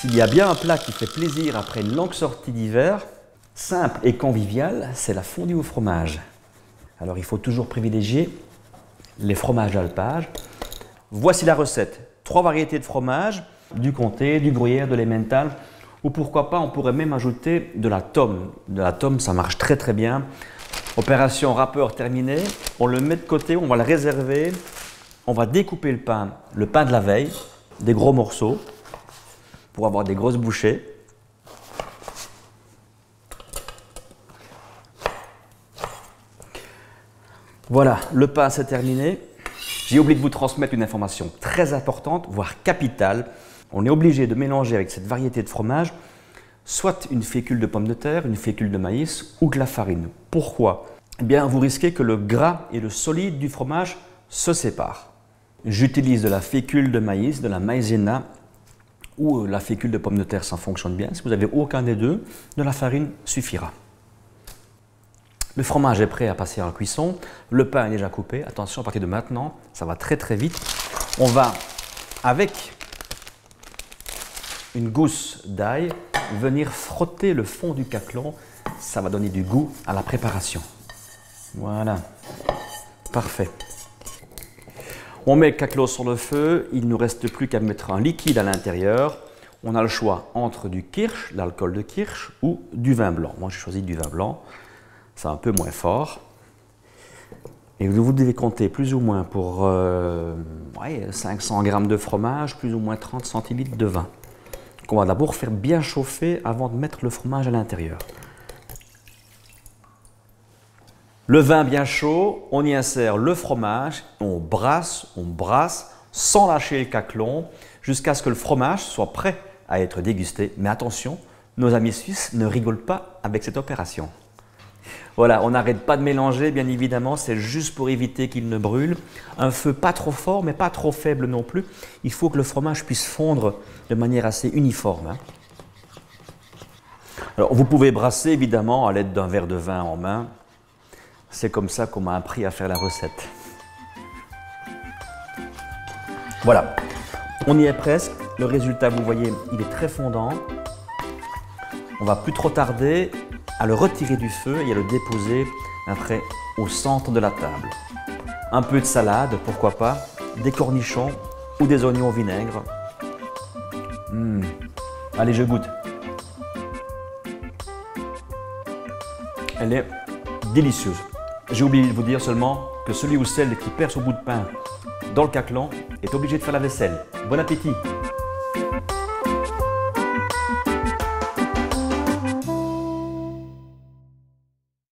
S'il y a bien un plat qui fait plaisir après une longue sortie d'hiver, simple et convivial, c'est la fondue au fromage. Alors il faut toujours privilégier les fromages d'alpage. Voici la recette. 3 variétés de fromage, du comté, du gruyère, de l'emmental, ou pourquoi pas, on pourrait même ajouter de la tome. De la tome, ça marche très très bien. Opération râpeur terminée, on le met de côté, on va le réserver. On va découper le pain de la veille, des gros morceaux, pour avoir des grosses bouchées. Voilà, le pain c'est terminé. J'ai oublié de vous transmettre une information très importante, voire capitale. On est obligé de mélanger avec cette variété de fromage soit une fécule de pomme de terre, une fécule de maïs ou de la farine. Pourquoi? Eh bien, vous risquez que le gras et le solide du fromage se séparent. J'utilise de la fécule de maïs, de la maïzena ou la fécule de pomme de terre, ça fonctionne bien. Si vous n'avez aucun des deux, de la farine suffira. Le fromage est prêt à passer en cuisson, le pain est déjà coupé. Attention, à partir de maintenant, ça va très très vite. On va, avec une gousse d'ail, venir frotter le fond du caclon. Ça va donner du goût à la préparation. Voilà, parfait. On met le caclot sur le feu, il ne nous reste plus qu'à mettre un liquide à l'intérieur. On a le choix entre du kirsch, l'alcool de kirsch, ou du vin blanc. Moi, j'ai choisi du vin blanc. C'est un peu moins fort. Et vous devez compter plus ou moins pour 500 g de fromage, plus ou moins 30 centilitres de vin. Qu'on va d'abord faire bien chauffer avant de mettre le fromage à l'intérieur. Le vin bien chaud, on y insère le fromage, on brasse sans lâcher le caclon jusqu'à ce que le fromage soit prêt à être dégusté. Mais attention, nos amis suisses ne rigolent pas avec cette opération. Voilà, on n'arrête pas de mélanger, bien évidemment, c'est juste pour éviter qu'il ne brûle. Un feu pas trop fort, mais pas trop faible non plus. Il faut que le fromage puisse fondre de manière assez uniforme. Alors, vous pouvez brasser, évidemment, à l'aide d'un verre de vin en main. C'est comme ça qu'on m'a appris à faire la recette. Voilà, on y est presque. Le résultat, vous voyez, il est très fondant. On ne va plus trop tarder à le retirer du feu et à le déposer après au centre de la table. Un peu de salade, pourquoi pas, des cornichons ou des oignons au vinaigre. Allez, je goûte. Elle est délicieuse. J'ai oublié de vous dire seulement que celui ou celle qui perd son bout de pain dans le caclon est obligé de faire la vaisselle. Bon appétit!